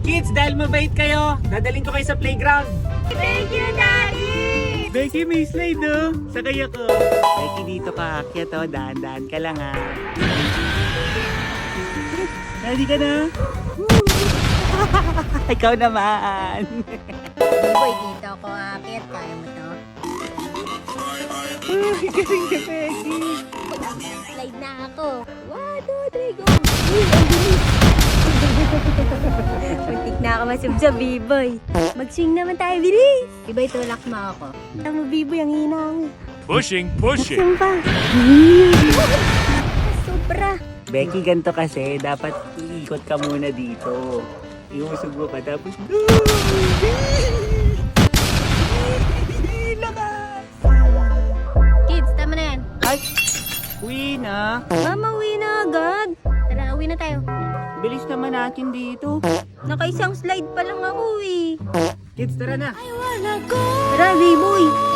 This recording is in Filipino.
Kids, dahil mabait kayo, dadaling ko kayo sa playground. Thank you, Daddy! Becky, may slide no? Sakay ako. Becky, dito ka. Kaya to, dahan-dahan ka lang ha. Ready ka na? Ikaw naman. Boy, dito ako akit. Kaya mo to? Galing ka, Becky. Slide na ako. 1, 2, 3, go! Uy, ang bilis! Muntik na ako masubsa, B-boy. Mag-swing naman tayo, bilis! Diba itulak mo ako? Tama, B-boy, ang hina ako. Pushing. Saan pa? Sobra. Becky, ganito kasi, dapat iikot ka muna dito. Iusog mo pa, tapos... Lakas! Kids, tama na yan. Ay! Uwi na. Mama, uwi na agad. Tara, uwi na tayo. Bilis naman natin dito. Nakaisang slide pa lang ako eh. Kids, tara na. Tara, B-boy.